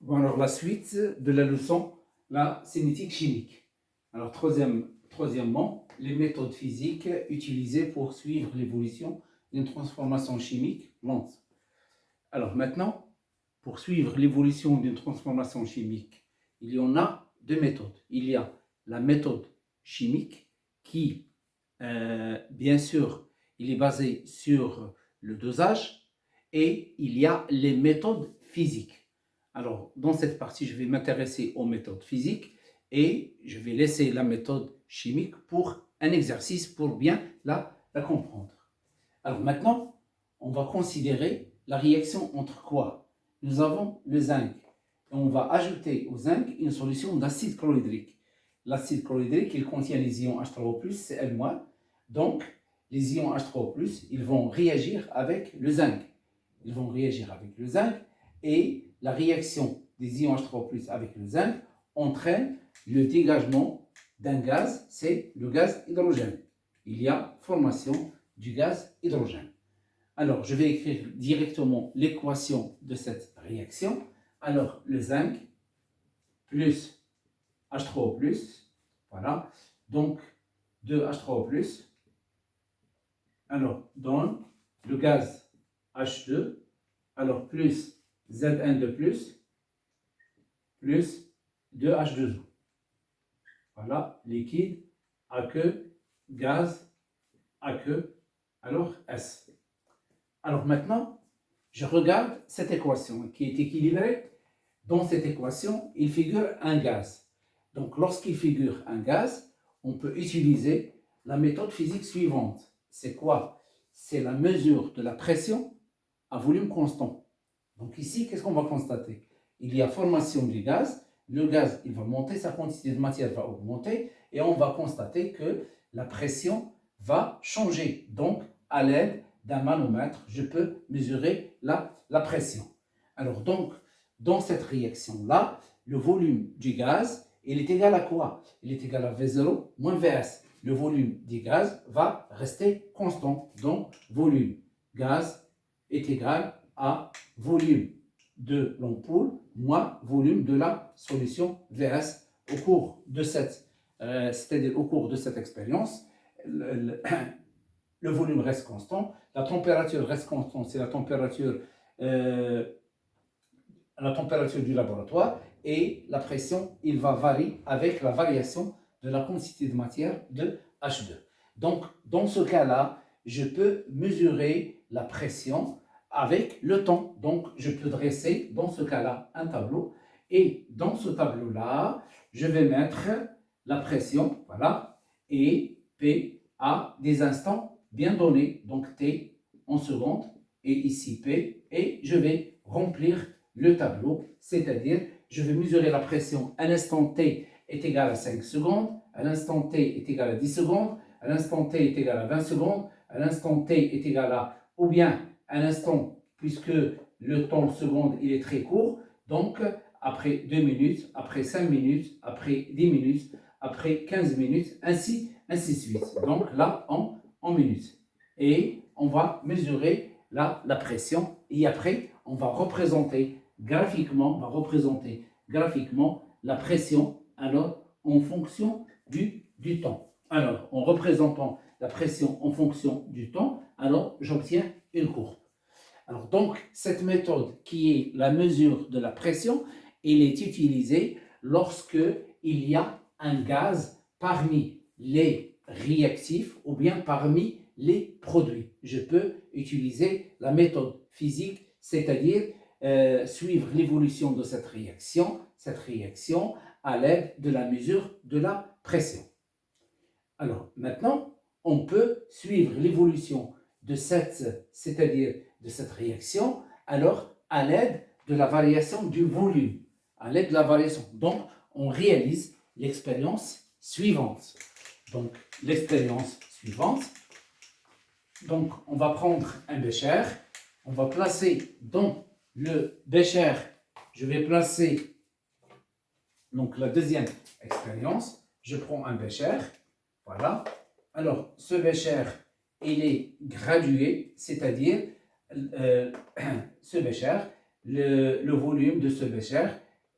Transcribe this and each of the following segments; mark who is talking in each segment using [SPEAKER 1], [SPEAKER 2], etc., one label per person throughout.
[SPEAKER 1] Bon, alors la suite de la leçon, la cinétique chimique. Alors troisièmement, les méthodes physiques utilisées pour suivre l'évolution d'une transformation chimique lente. Alors maintenant, pour suivre l'évolution d'une transformation chimique, il y en a deux méthodes. Il y a la méthode chimique qui, bien sûr, il est basé sur le dosage, et il y a les méthodes physiques. Alors, dans cette partie, je vais m'intéresser aux méthodes physiques et je vais laisser la méthode chimique pour un exercice pour bien la comprendre. Alors maintenant, on va considérer la réaction entre quoi? Nous avons le zinc et on va ajouter au zinc une solution d'acide chlorhydrique. L'acide chlorhydrique, il contient les ions H3O+, Cl-. Donc, les ions H3O+, ils vont réagir avec le zinc. Ils vont réagir avec le zinc et la réaction des ions H3O+ avec le zinc entraîne le dégagement d'un gaz, c'est le gaz hydrogène. Il y a formation du gaz hydrogène. Alors, je vais écrire directement l'équation de cette réaction. Alors, le zinc plus H3O+, voilà, donc 2H3O+, alors donne le gaz H2, alors plus Zn de plus 2H2O. Voilà, liquide, aqueux, gaz, aqueux, alors S. Alors maintenant, je regarde cette équation qui est équilibrée. Dans cette équation, il figure un gaz. Donc lorsqu'il figure un gaz, on peut utiliser la méthode physique suivante. C'est quoi? C'est la mesure de la pression à volume constant. Donc ici, qu'est-ce qu'on va constater? Il y a formation du gaz, le gaz il va monter, sa quantité de matière va augmenter et on va constater que la pression va changer. Donc, à l'aide d'un manomètre, je peux mesurer la pression. Alors donc, dans cette réaction-là, le volume du gaz, il est égal à quoi? Il est égal à V0 moins Vs. Le volume du gaz va rester constant. Donc, volume gaz est égal à volume de l'ampoule moins volume de la solution Vs. Au cours de c'est-à-dire au cours de cette expérience, le volume reste constant, la température reste constante, c'est la température du laboratoire, et la pression, il va varier avec la variation de la quantité de matière de H2. Donc, dans ce cas-là, je peux mesurer la pression avec le temps. Donc, je peux dresser, dans ce cas-là, un tableau. Et dans ce tableau-là, je vais mettre la pression, voilà, et P à des instants bien donnés. Donc, T en secondes, et ici P, et je vais remplir le tableau, c'est-à-dire, je vais mesurer la pression à l'instant T est égal à 5 secondes, à l'instant T est égal à 10 secondes, à l'instant T est égal à 20 secondes, à l'instant T est égal à, ou bien à l'instant, puisque le temps seconde il est très court, donc après 2 minutes, après 5 minutes, après 10 minutes, après 15 minutes, ainsi de suite. Donc là, en minutes. Et on va mesurer la pression, et après, on va représenter graphiquement la pression alors en fonction du temps. Alors, en représentant la pression en fonction du temps, alors j'obtiens une courbe. Alors donc, cette méthode qui est la mesure de la pression, elle est utilisée lorsque il y a un gaz parmi les réactifs ou bien parmi les produits. Je peux utiliser la méthode physique, c'est-à-dire suivre l'évolution de cette réaction à l'aide de la mesure de la pression. Alors maintenant, on peut suivre l'évolution de c'est-à-dire de cette réaction, alors à l'aide de la variation du volume, à l'aide de la variation. Donc, on réalise l'expérience suivante. Donc, l'expérience suivante. Donc, on va prendre un bécher, on va placer dans le bécher, je vais placer donc la deuxième expérience. Je prends un bécher, voilà. Alors, ce bécher, il est gradué, c'est-à-dire ce bécher, le volume de ce bécher,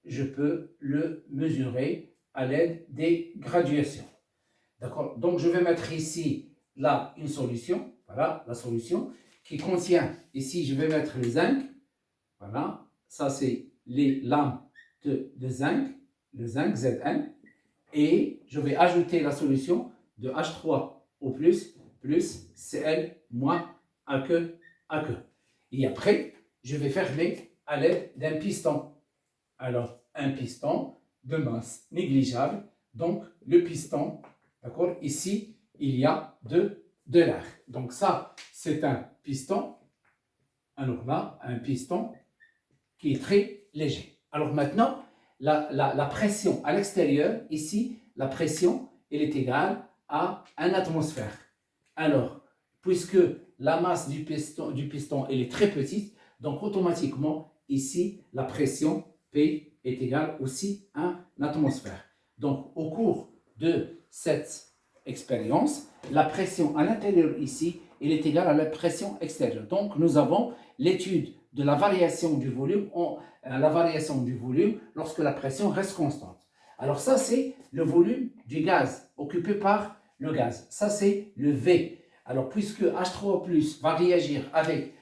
[SPEAKER 1] je peux le mesurer à l'aide des graduations. D'accord? Donc, je vais mettre ici, là, une solution. Voilà, la solution qui contient, ici, je vais mettre le zinc. Voilà, ça, c'est les lames de zinc, le zinc Zn. Et je vais ajouter la solution de H3O+, plus Cl moins aqueux. Et après, je vais fermer à l'aide d'un piston. Alors, un piston de masse négligeable. Donc, le piston, d'accord, ici, il y a de l'air. Donc, ça, c'est un piston. Alors là, un piston qui est très léger. Alors maintenant, la pression à l'extérieur, ici, la pression, elle est égale à 1 atmosphère. Alors, puisque la masse du piston elle est très petite, donc automatiquement, ici, la pression P est égale aussi à 1 atmosphère. Donc, au cours de cette expérience, la pression à l'intérieur ici, elle est égale à la pression extérieure. Donc, nous avons l'étude de la variation du volume, lorsque la pression reste constante. Alors ça, c'est le volume du gaz occupé par le gaz. Ça, c'est le V. Alors, puisque H3O+ va réagir avec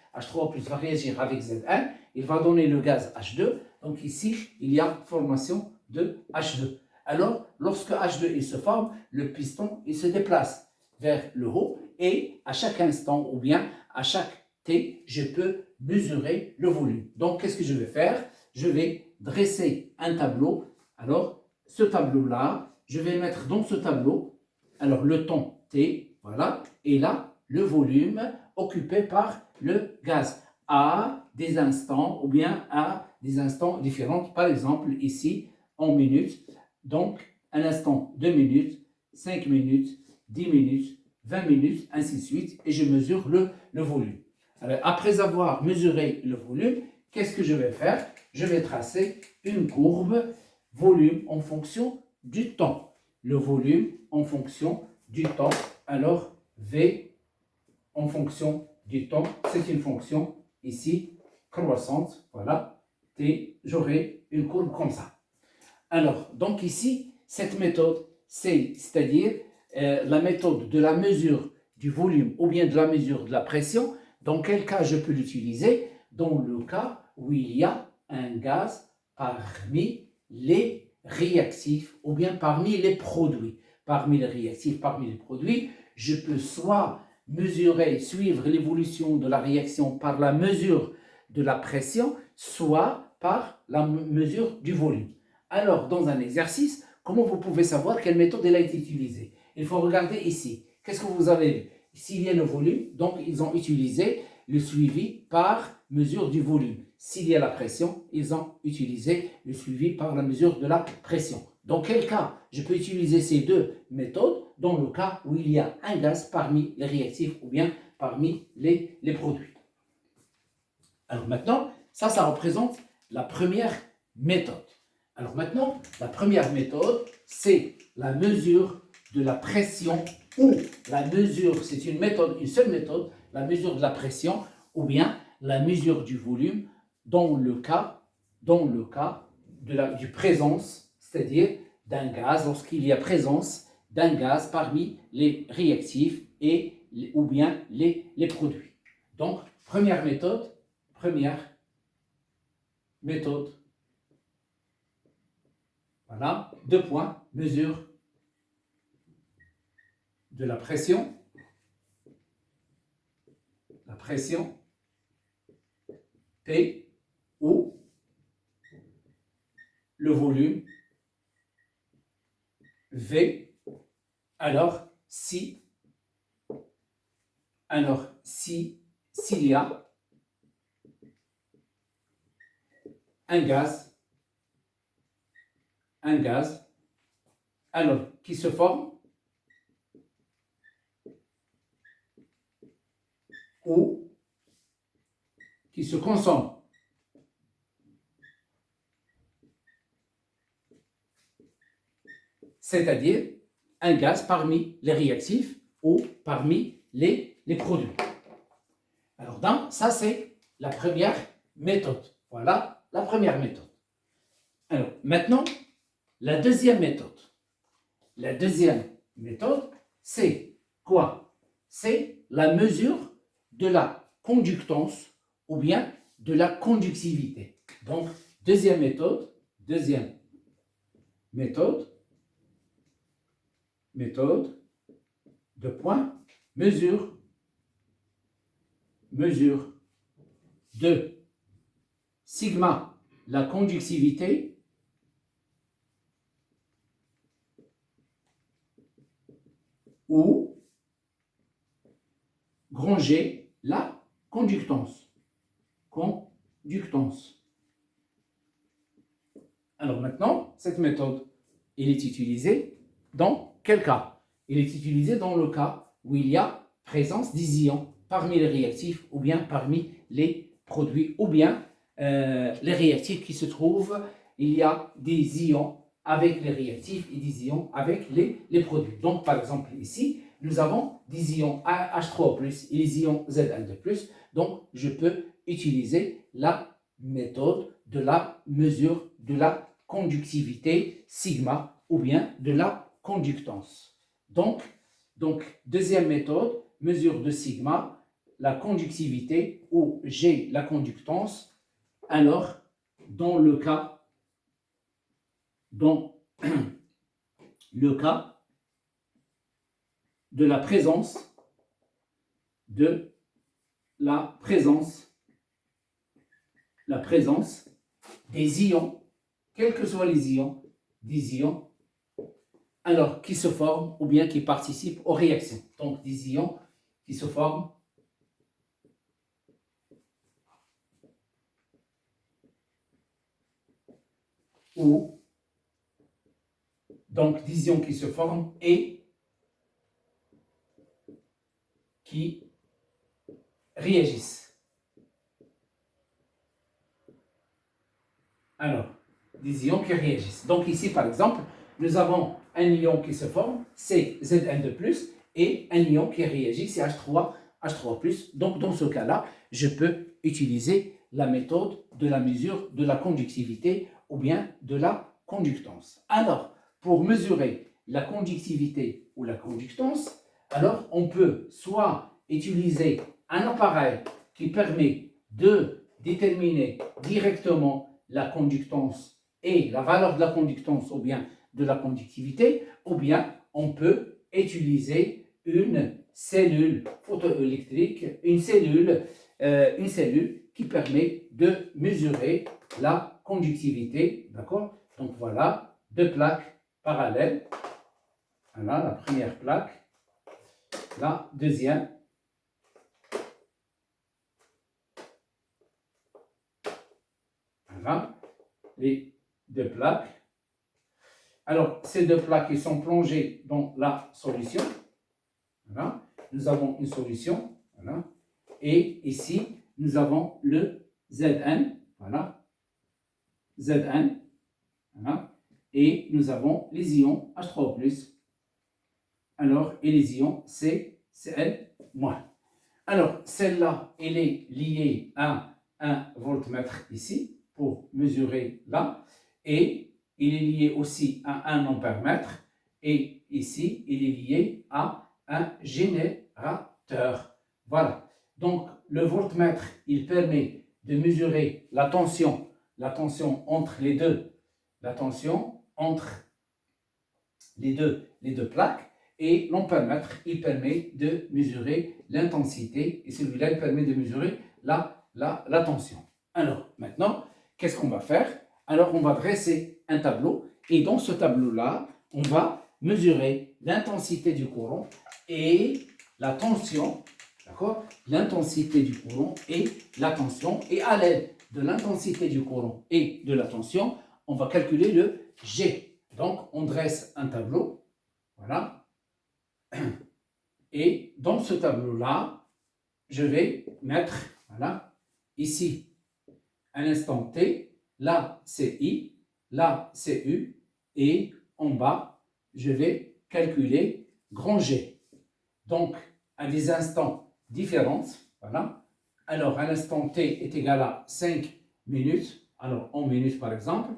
[SPEAKER 1] Zn, il va donner le gaz H2. Donc ici, il y a formation de H2. Alors, lorsque H2 il se forme, le piston il se déplace vers le haut et à chaque instant ou bien à chaque T, je peux mesurer le volume. Donc, qu'est-ce que je vais faire? Je vais dresser un tableau. Alors, ce tableau-là, je vais mettre dans ce tableau, alors le temps T, voilà, et là, le volume occupé par le gaz à des instants ou bien à des instants différents. Par exemple, ici, en minutes. Donc, un instant, 2 minutes, 5 minutes, 10 minutes, 20 minutes, ainsi de suite, et je mesure le volume. Alors, après avoir mesuré le volume, qu'est-ce que je vais faire? Je vais tracer une courbe volume en fonction du temps. Le volume en fonction du temps. Alors, V en fonction du temps, c'est une fonction ici croissante. Voilà. Et j'aurai une courbe comme ça. Alors, donc ici, cette méthode, c'est-à-dire la méthode de la mesure du volume ou bien de la mesure de la pression. Dans quel cas je peux l'utiliser? Dans le cas où il y a un gaz parmi les réactifs ou bien parmi les produits. Parmi les réactifs, parmi les produits, je peux soit suivre l'évolution de la réaction par la mesure de la pression, soit par la mesure du volume. Alors, dans un exercice, comment vous pouvez savoir quelle méthode elle a été utilisée? Il faut regarder ici. Qu'est-ce que vous avez vu? S'il y a le volume, donc ils ont utilisé le suivi par mesure du volume. S'il y a la pression, ils ont utilisé le suivi par la mesure de la pression. Dans quel cas je peux utiliser ces deux méthodes? Dans le cas où il y a un gaz parmi les réactifs ou bien parmi les produits. Alors maintenant, ça représente la première méthode. Alors maintenant, la première méthode, c'est la mesure de la pression ou la mesure, c'est une seule méthode, la mesure de la pression ou bien la mesure du volume dans le cas du présence, c'est-à-dire d'un gaz, lorsqu'il y a présence d'un gaz parmi les réactifs ou bien les produits. Donc, première méthode, voilà, 2 points, mesure de la pression P ou le volume V. Alors, s'il y a un gaz, alors, qui se forme ou qui se consomme. C'est-à-dire un gaz parmi les réactifs ou parmi les produits. Alors, ça, c'est la première méthode. Voilà la première méthode. Alors, maintenant, la deuxième méthode. La deuxième méthode, c'est quoi? C'est la mesure de la conductance ou bien de la conductivité. Donc, deuxième méthode, méthode de point, mesure de sigma, la conductivité, ou grand G, la conductance. Conductance. Alors maintenant, cette méthode, elle est utilisée dans quel cas? Elle est utilisée dans le cas où il y a présence des ions parmi les réactifs ou bien parmi les produits ou bien les réactifs qui se trouvent, il y a des ions avec les réactifs et des ions avec les produits. Donc par exemple ici, nous avons des ions H3+, et les ions Zn2+. Donc je peux utiliser la méthode de la mesure de la conductivité sigma ou bien de la conductance. Donc deuxième méthode, mesure de sigma, la conductivité ou G, la conductance. Alors, dans le cas de la présence des ions, quels que soient les ions, des ions, alors qui se forment ou bien qui participent aux réactions. Donc des ions qui se forment ou donc des ions qui se forment et qui réagissent. Alors, des ions qui réagissent. Donc ici, par exemple, nous avons un ion qui se forme, c'est Zn2+, et un ion qui réagit, c'est H3+. Donc dans ce cas-là, je peux utiliser la méthode de la mesure de la conductivité ou bien de la conductance. Alors, pour mesurer la conductivité ou la conductance, alors on peut soit utiliser un appareil qui permet de déterminer directement la conductance et la valeur de la conductance ou bien de la conductivité, ou bien on peut utiliser une cellule photoélectrique, une cellule qui permet de mesurer la conductivité, d'accord? Donc voilà, deux plaques parallèles. Voilà la première plaque, la deuxième. Voilà, les deux plaques. Alors, ces deux plaques ils sont plongées dans la solution. Voilà. Nous avons une solution. Voilà. Et ici, nous avons le Zn. Voilà. Zn. Voilà. Et nous avons les ions H3+. Alors, et les ions Cl-. Alors, celle-là, elle est liée à un voltmètre ici, pour mesurer là. Et il est lié aussi à un ampèremètre. Et ici, il est lié à un générateur. Voilà. Donc, le voltmètre, il permet de mesurer la tension entre les deux, la tension entre les deux plaques. Et l'ampèremètre, il permet de mesurer l'intensité. Et celui-là, il permet de mesurer la tension. Alors, maintenant, qu'est-ce qu'on va faire? Alors, on va dresser un tableau. Et dans ce tableau-là, on va mesurer l'intensité du courant et la tension. D'accord? L'intensité du courant et la tension. Et à l'aide de l'intensité du courant et de la tension, on va calculer le G. Donc, on dresse un tableau. Voilà. Et dans ce tableau-là, je vais mettre, voilà, ici, un instant T, là c'est I, là c'est U, et en bas, je vais calculer grand G. Donc, à des instants différents, voilà. Alors, un instant T est égal à 5 minutes, alors en minutes par exemple.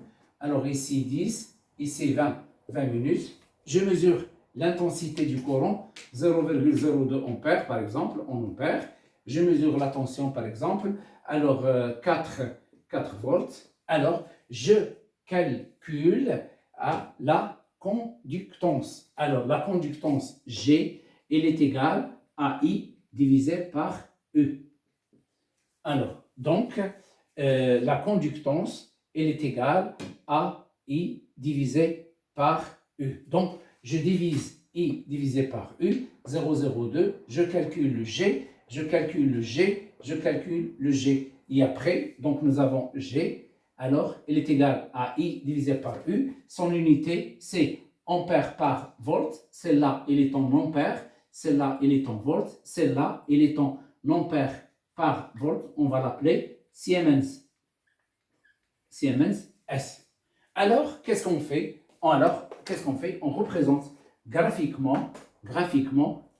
[SPEAKER 1] Alors ici 10, ici 20, 20 minutes. Je mesure l'intensité du courant, 0,02 ampères par exemple, en ampères. Je mesure la tension par exemple, alors 4 volts. Alors je calcule la conductance. Alors la conductance G, elle est égale à I divisé par E. Alors, donc, la conductance, elle est égale à I divisé par U. Donc, je divise I divisé par U, 0,02, je calcule le G, je calcule le G, je calcule le G. Et après, donc nous avons G, alors elle est égale à I divisé par U. Son unité, c'est ampère par volt. Celle-là, elle est en ampère. Celle-là, elle est en volt. Celle-là, elle est en ampère par volt. On va l'appeler Siemens. Siemens S. Alors, qu'est-ce qu'on fait? On représente graphiquement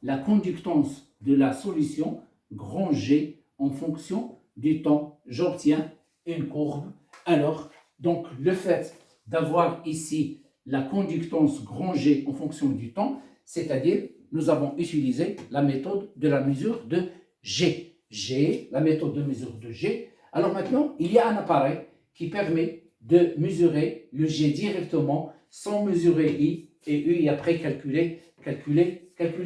[SPEAKER 1] la conductance de la solution grand G en fonction du temps. J'obtiens une courbe. Alors, donc, le fait d'avoir ici la conductance grand G en fonction du temps, c'est-à-dire, nous avons utilisé la méthode de la mesure de G. G, la méthode de mesure de G. Alors maintenant, il y a un appareil qui permet de mesurer le G directement sans mesurer I et U et après calculer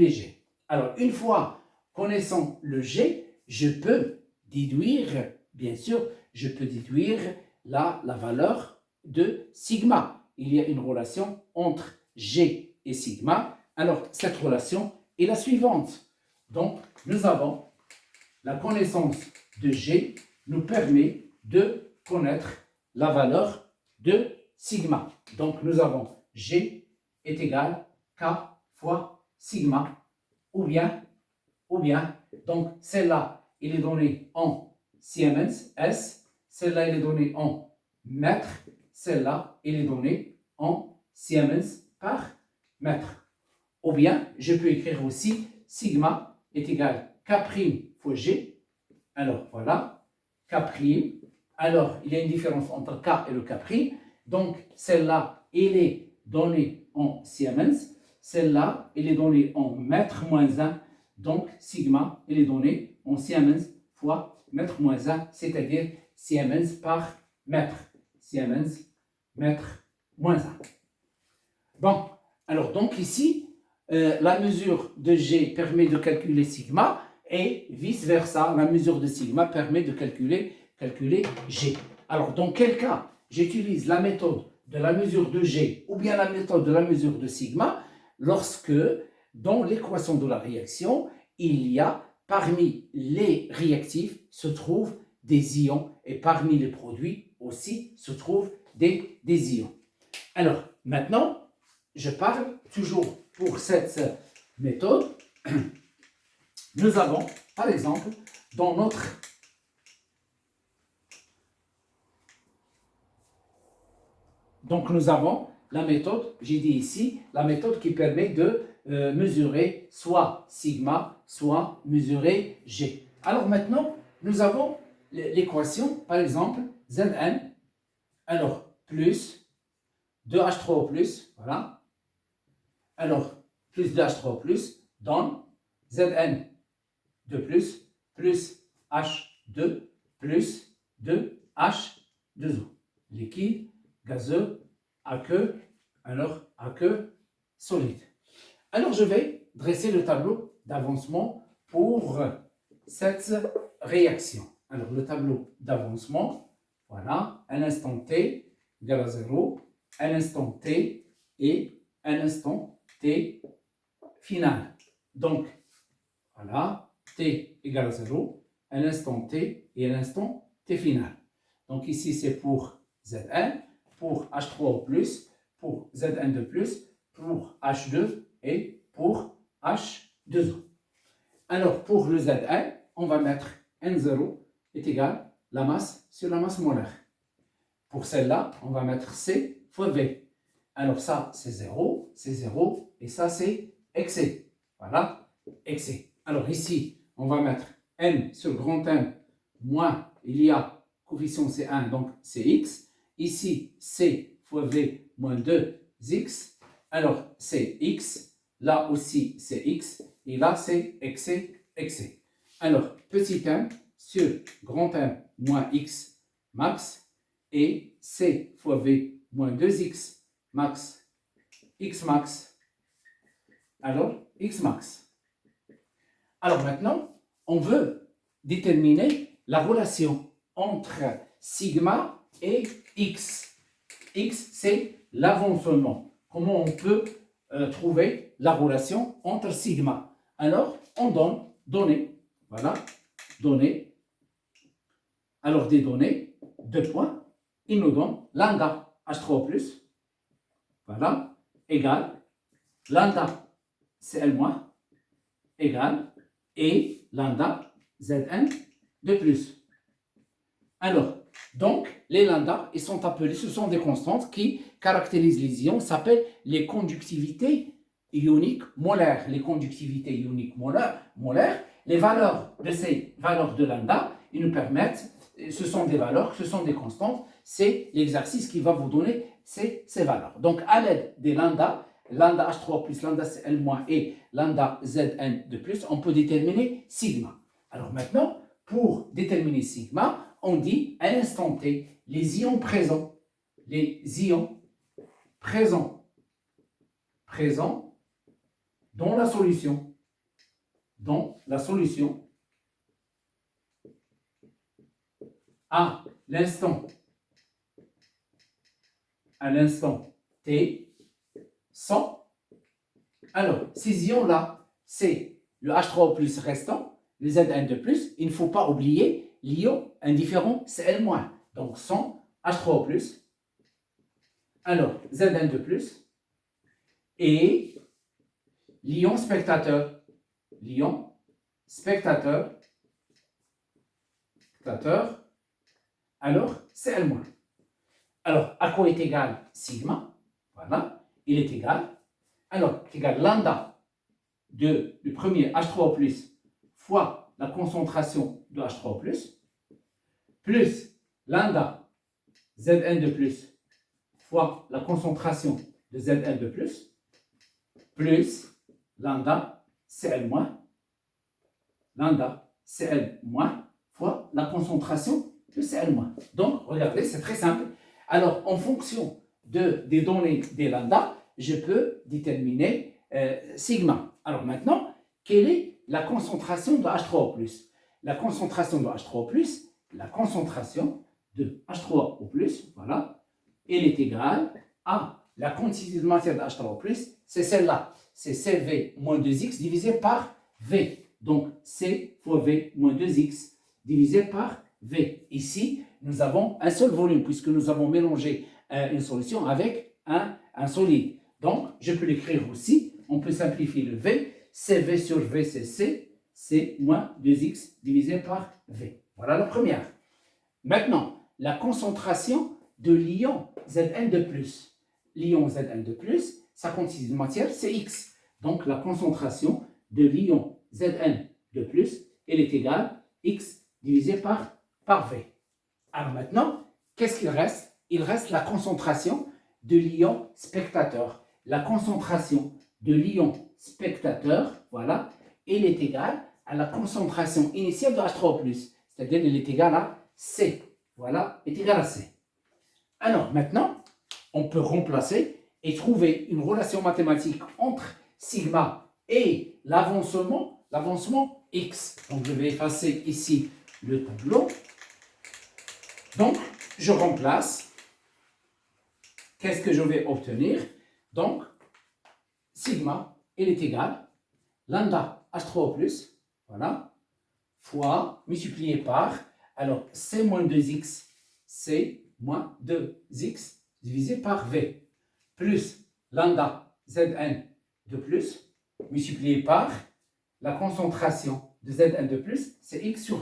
[SPEAKER 1] G. Alors, une fois connaissant le G, je peux déduire, bien sûr, la valeur de sigma. Il y a une relation entre G et sigma. Alors, cette relation est la suivante. Donc, nous avons la connaissance de G nous permet de connaître la valeur de sigma. Donc, nous avons G est égal K fois sigma, ou bien, donc celle-là, il est donné en Siemens S, celle-là, il est donné en mètre, celle-là, il est donné en Siemens par mètre. Ou bien, je peux écrire aussi sigma est égal K' fois G. Alors, voilà, K'. Alors, il y a une différence entre K et le K'. Donc, celle-là, elle est donnée en Siemens. Celle-là, elle est donnée en mètre moins 1. Donc, sigma, elle est donnée en Siemens fois mètre moins 1, c'est-à-dire Siemens par mètre. Siemens, mètre moins 1. Bon, alors donc ici, la mesure de G permet de calculer sigma et vice-versa, la mesure de sigma permet de calculer G. Alors, dans quel cas j'utilise la méthode de la mesure de G ou bien la méthode de la mesure de sigma lorsque, dans l'équation de la réaction, il y a, parmi les réactifs, se trouvent des ions et parmi les produits aussi se trouvent des ions. Alors, maintenant, je parle toujours pour cette méthode. Nous avons, par exemple, dans notre donc nous avons la méthode, j'ai dit ici, la méthode qui permet de mesurer soit sigma, soit mesurer G. Alors maintenant, nous avons l'équation, par exemple, Zn, alors plus 2H3O+, voilà. Alors, plus 2H3O+, donne Zn de plus H2 plus 2H2O. Liquide, gazeux, aqueux, alors aqueux, solide. Alors, je vais dresser le tableau d'avancement pour cette réaction. Alors, le tableau d'avancement, voilà, un instant t égale à 0, un instant t et un instant t final. Donc, voilà, t égale à 0, un instant t et un instant t final. Donc ici, c'est pour Zn, pour H3O+, pour Zn de plus, pour H2 et pour H2O. Alors, pour le Zn, on va mettre N0 est égal la masse sur la masse molaire. Pour celle-là, on va mettre C fois V. Alors ça, c'est 0, et ça, c'est excès. Voilà, excès. Alors ici, on va mettre N sur grand M, moins, il y a coefficient C1, donc c'est X. Ici, C fois V moins 2x. Alors, c'est x. Là aussi, c'est x. Et là, c'est excès. Alors, petit m sur grand M moins x max. Et c fois V moins 2x max, x max. Alors, x max. Alors maintenant, on veut déterminer la relation entre sigma et x. X, c'est l'avancement. Comment on peut trouver la relation entre sigma? Alors, on donne données. Voilà, données. Alors, des données, 2 points. Il nous donne lambda H3+, voilà, égale lambda CL- égale et lambda Zn de plus. Alors, donc, les lambda, ils sont appelés, ce sont des constantes qui caractérisent les ions, s'appellent les conductivités ioniques molaires. Les conductivités ioniques molaires, les valeurs de ces valeurs de lambda, ils nous permettent, ce sont des valeurs, ce sont des constantes, c'est l'exercice qui va vous donner ces valeurs. Donc, à l'aide des lambda, lambda H3+, lambda Cl- et lambda Zn de plus, on peut déterminer sigma. Alors maintenant, pour déterminer sigma, on dit à l'instant T, les ions présents dans la solution, à l'instant T sont, alors ces ions-là, c'est le H3O+ restant, le Zn de plus, il ne faut pas oublier l'ion indifférent Cl-. Donc sont H3O+, alors Zn de plus, et l'ion spectateur, alors Cl-. Alors, à quoi est égal sigma? Voilà, il est égal. Alors, c'est égal lambda du premier H3O+, fois la concentration de H3O+, plus lambda Zn de plus fois la concentration de Zn de plus, lambda Cl-, fois la concentration de Cl-. Donc, regardez, c'est très simple. Alors, en fonction des données des lambda, je peux déterminer sigma. Alors maintenant, quelle est la concentration de H3O+? La concentration de H3O+, voilà, elle est égale à la quantité de matière de H3O+, c'est celle-là. C'est CV moins 2x divisé par V. Donc, C fois V moins 2x divisé par V. Ici, nous avons un seul volume puisque nous avons mélangé une solution avec un solide. Donc, je peux l'écrire aussi. On peut simplifier le V. CV sur V, c'est C. C'est moins 2x divisé par V. Voilà la première. Maintenant, la concentration de l'ion Zn de plus. L'ion Zn de plus, sa quantité de matière, c'est X. Donc, la concentration de l'ion Zn de plus, elle est égale X divisé par V. Alors maintenant, qu'est-ce qu'il reste? Il reste la concentration de l'ion spectateur. La concentration de l'ion spectateur, voilà, elle est égale à la concentration initiale de H3O+, c'est-à-dire elle est égale à C. Voilà, est égale à C. Alors maintenant, on peut remplacer et trouver une relation mathématique entre sigma et l'avancement X. Donc je vais effacer ici le tableau. Donc, je remplace. Qu'est-ce que je vais obtenir? Donc, sigma, il est égal lambda H3O+, voilà, fois, multiplié par, alors C moins 2x, C moins 2x divisé par V, plus lambda Zn de plus, multiplié par la concentration de Zn de plus, c'est x sur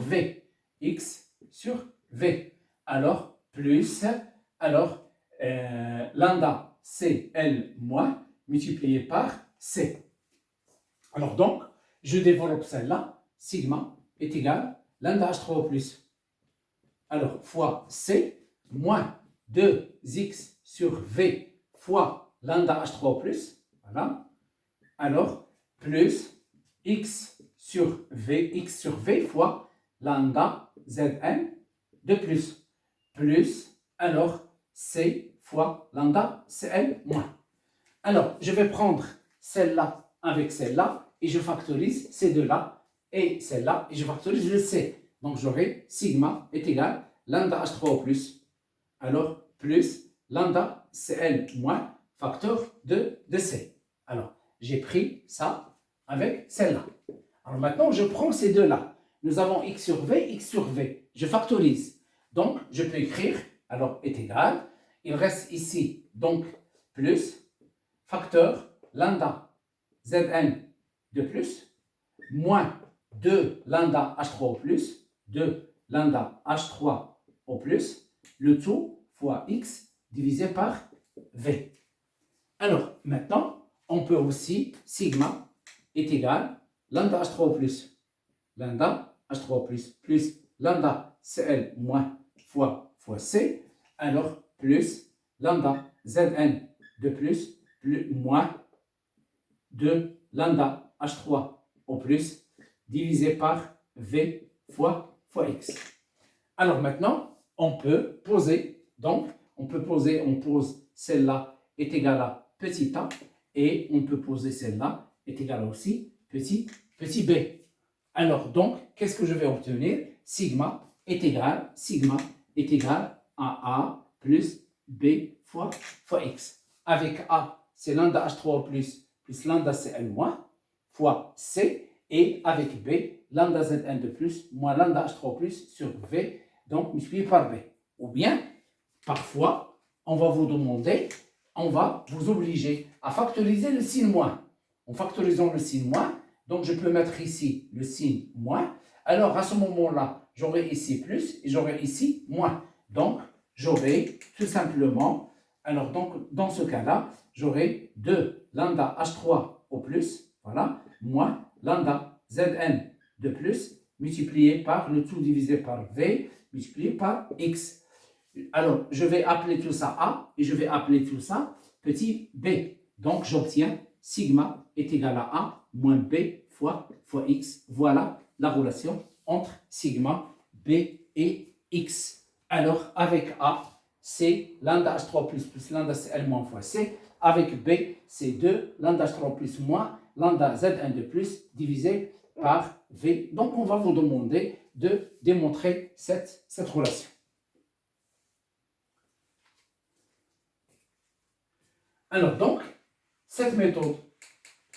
[SPEAKER 1] V. Alors, plus, lambda Cl- multiplié par C. Alors donc, je développe celle-là, sigma est égal lambda H3O+. Alors, fois C, moins 2x sur V fois lambda H3+, voilà, alors plus X sur V fois lambda Zn de plus, alors C fois lambda Cl moins. Alors, je vais prendre celle-là avec celle-là et je factorise ces deux-là et celle-là et je factorise le C. Donc, j'aurai sigma est égal lambda H3+, alors plus lambda Cl moins facteur de C. Alors, j'ai pris ça avec celle-là. Alors maintenant, je prends ces deux-là. Nous avons x sur V. Je factorise. Donc, je peux écrire, alors est égal. Il reste ici, donc, plus facteur lambda Zn de plus, moins 2 lambda H3 au plus, 2 lambda H3 au plus, le tout fois x divisé par V. Alors, maintenant, on peut aussi, sigma est égal lambda H3 au plus, lambda H3 au plus lambda Cl moins fois C, alors plus lambda Zn de plus moins 2 lambda H3 au plus divisé par V fois x. Alors maintenant, on peut poser, donc on pose celle-là est égale à petit a et on peut poser celle-là est égale à aussi petit b. Alors donc, qu'est-ce que je vais obtenir? Sigma est égal à A plus B fois x. Avec A, c'est lambda H3 plus lambda Cl moins fois C, et avec B, lambda Zn de plus moins lambda H3 plus sur V, donc multiplié par B. Ou bien, parfois, on va vous demander, on va vous obliger à factoriser le signe moins. En factorisant le signe moins, donc je peux mettre ici le signe moins. Alors à ce moment-là, j'aurai ici plus et j'aurai ici moins. Donc, j'aurai tout simplement, alors donc dans ce cas-là, j'aurai 2 lambda H3 au plus, voilà, moins lambda Zn de plus, multiplié par le tout divisé par V, multiplié par X. Alors, je vais appeler tout ça A et je vais appeler tout ça petit b. Donc, j'obtiens sigma est égal à A moins B fois X. Voilà la relation entre sigma, B et X. Alors, avec A, c'est lambda H3 plus lambda Cl moins fois C. Avec B, c'est 2 lambda H3 plus moins lambda Zn de plus divisé par V. Donc, on va vous demander de démontrer cette relation. Alors donc, cette méthode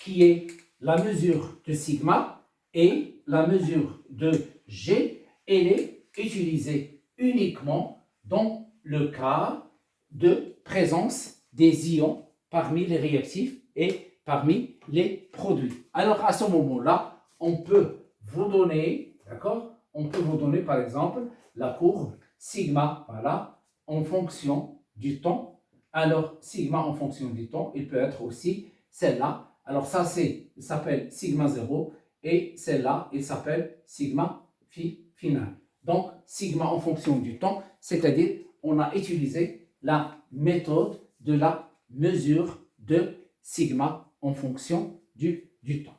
[SPEAKER 1] qui est la mesure de sigma et la mesure de G, elle est utilisée uniquement dans le cas de présence des ions parmi les réactifs et parmi les produits. Alors à ce moment-là, on peut vous donner, d'accord? On peut vous donner par exemple la courbe sigma, voilà, en fonction du temps. Alors, sigma en fonction du temps, il peut être aussi celle-là. Alors, ça, il s'appelle sigma 0 et celle-là, il s'appelle sigma final. Donc, sigma en fonction du temps, c'est-à-dire, on a utilisé la méthode de la mesure de sigma en fonction du temps.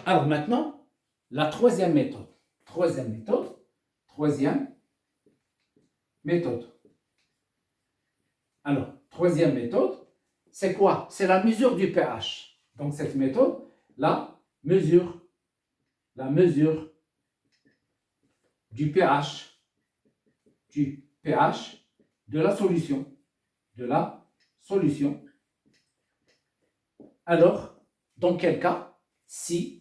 [SPEAKER 1] Alors, maintenant, la troisième méthode. Troisième méthode. Alors, troisième méthode, c'est quoi? C'est la mesure du pH. Donc, cette méthode, la mesure du pH de la solution. Alors, dans quel cas? Si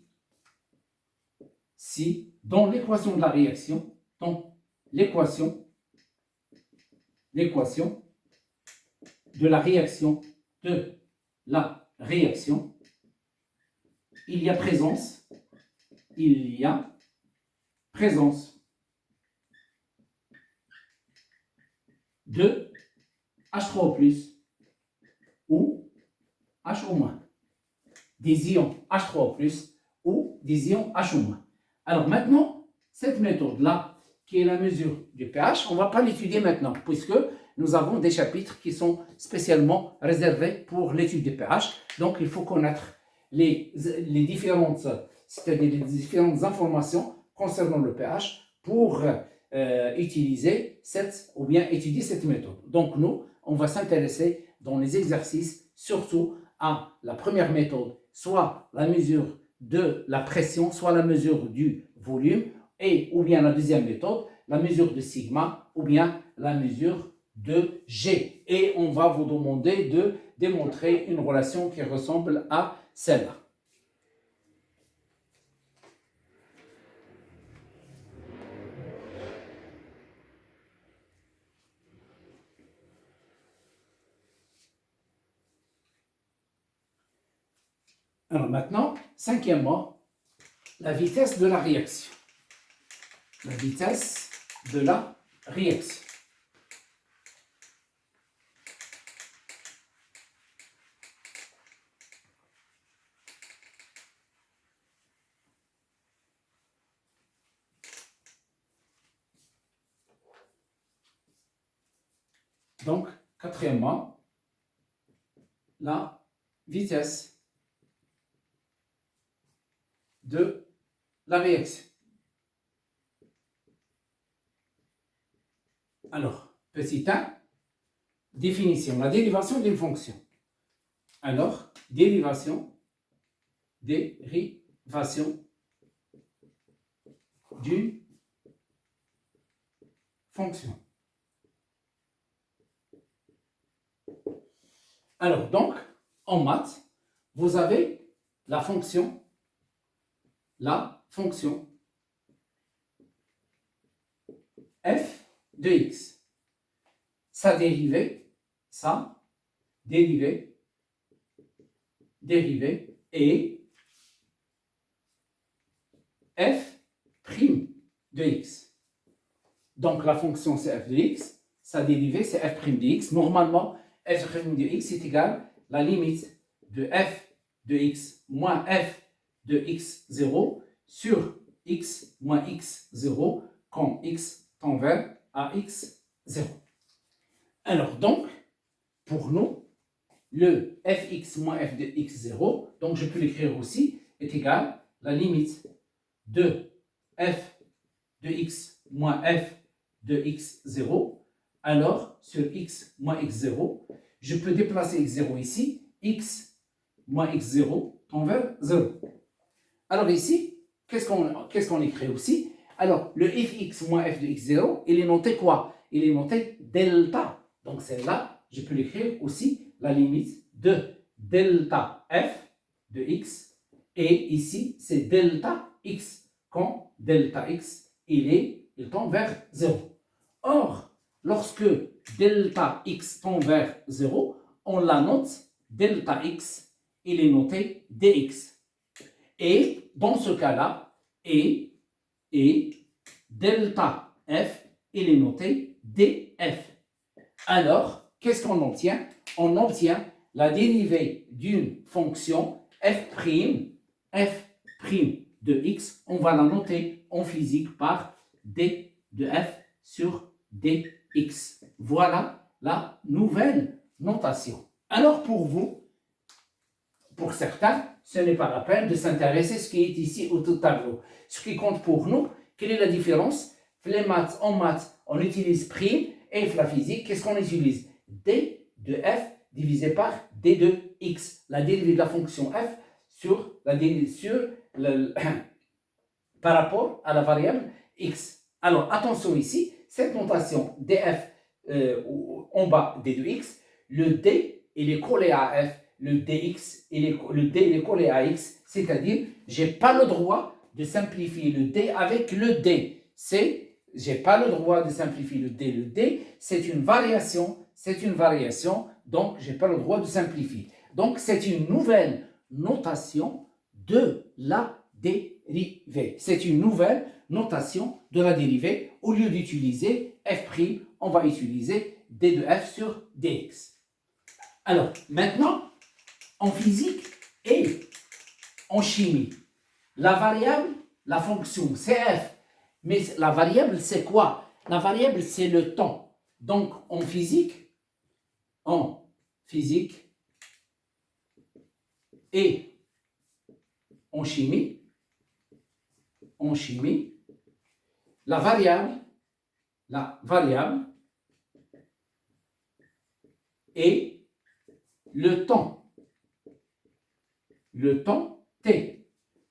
[SPEAKER 1] dans l'équation de la réaction, l'équation de la réaction, il y a présence de H3O+, ou HO-, des ions H3O+, ou des ions HO-. Alors maintenant, cette méthode-là, qui est la mesure du pH, on ne va pas l'étudier maintenant, puisque nous avons des chapitres qui sont spécialement réservés pour l'étude des pH. Donc, il faut connaître les différentes, c'est-à-dire les différentes informations concernant le pH pour utiliser ou bien étudier cette méthode. Donc, nous, on va s'intéresser dans les exercices surtout à la première méthode, soit la mesure de la pression, soit la mesure du volume, ou bien la deuxième méthode, la mesure de sigma, ou bien la mesure de G. Et on va vous demander de démontrer une relation qui ressemble à celle-là. Alors maintenant, cinquièmement, la vitesse de la réaction. La vitesse de la réaction. Donc, quatrièmement, la vitesse de la réaction. Alors, petit 1, définition, la dérivation d'une fonction. Alors, dérivation d'une fonction. Alors, donc, en maths, vous avez la fonction f de x. Sa dérivée est f' de x. Donc, la fonction c'est f de x, sa dérivée c'est f' de x. Normalement, f' de x est égal à la limite de f de x moins f de x0 sur x moins x0 quand x tend vers à x0. Alors donc, pour nous, le fx moins f de x0, donc je peux l'écrire aussi, est égal à la limite de f de x moins f de x0. Alors, sur x moins x0, je peux déplacer x0 ici, x moins x0 tend vers 0. Alors ici, qu'est-ce qu'on écrit aussi? Alors, le fx moins f de x0, il est noté quoi? Il est noté delta. Donc, celle-là, je peux l'écrire aussi, la limite de delta f de x. Et ici, c'est delta x. Quand delta x, il tend vers 0. Or, lorsque delta x tend vers 0, on la note, delta x, il est noté dx. Et dans ce cas-là, et delta f, il est noté df. Alors, qu'est-ce qu'on obtient? On obtient la dérivée d'une fonction f' de x. On va la noter en physique par d de f sur dx. Voilà la nouvelle notation. Alors pour vous, pour certains, ce n'est pas la peine de s'intéresser à ce qui est ici au tableau. Ce qui compte pour nous, quelle est la différence? En maths, on utilise prime, et la physique, qu'est-ce qu'on utilise? D de f divisé par d de x. La dérivée de la fonction f par rapport à la variable x. Alors attention ici, cette notation df en bas d de x, le d il est collé à f, le dx le d il est collé à x, c'est-à-dire j'ai pas le droit de simplifier le d avec le d. J'ai pas le droit de simplifier le d. Le d c'est une variation, donc j'ai pas le droit de simplifier. Donc c'est une nouvelle notation de la dérivée. C'est une nouvelle notation de la dérivée. Au lieu d'utiliser f', on va utiliser d de f sur dx. Alors, maintenant, en physique et en chimie, la variable, la fonction, c'est f. Mais la variable, c'est quoi? La variable, c'est le temps. Donc, en physique et en chimie, la variable est le temps t.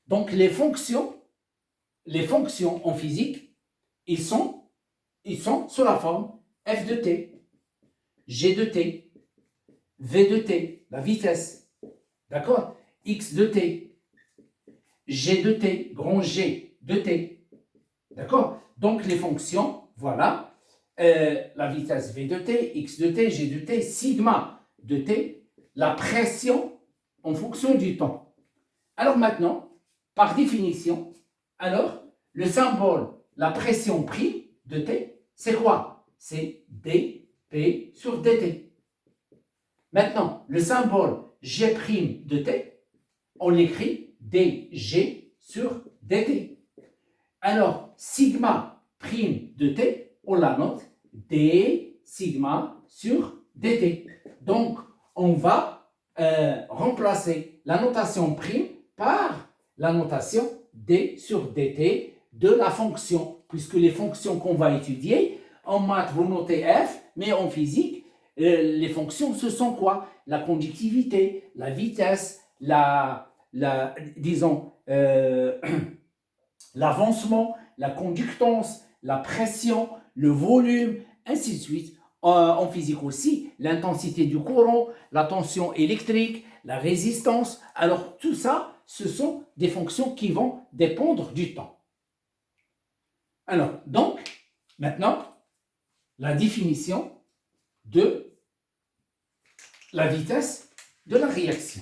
[SPEAKER 1] Donc, les fonctions en physique, ils sont sous la forme f de t, g de t, v de t, la vitesse, d'accord, x de t, g de t, grand G de t, d'accord. Donc les fonctions, voilà, la vitesse v de t, x de t, g de t, sigma de t, la pression en fonction du temps. Alors maintenant, par définition, alors le symbole, la pression prime de t, c'est quoi? C'est dP sur dt. Maintenant, le symbole G' de t, on l'écrit dG sur dt. Alors, sigma prime de t, on la note d sigma sur dt. Donc, on va remplacer la notation prime par la notation d sur dt de la fonction, puisque les fonctions qu'on va étudier, en maths, vous notez f, mais en physique, les fonctions, ce sont quoi? La conductivité, la vitesse, disons, l'avancement, la conductance, la pression, le volume, ainsi de suite. En physique aussi, l'intensité du courant, la tension électrique, la résistance. Alors tout ça, ce sont des fonctions qui vont dépendre du temps. Alors, donc, maintenant, la définition de la vitesse de la réaction.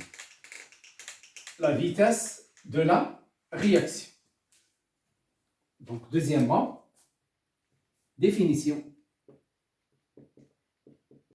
[SPEAKER 1] La vitesse de la réaction. Donc, deuxièmement, définition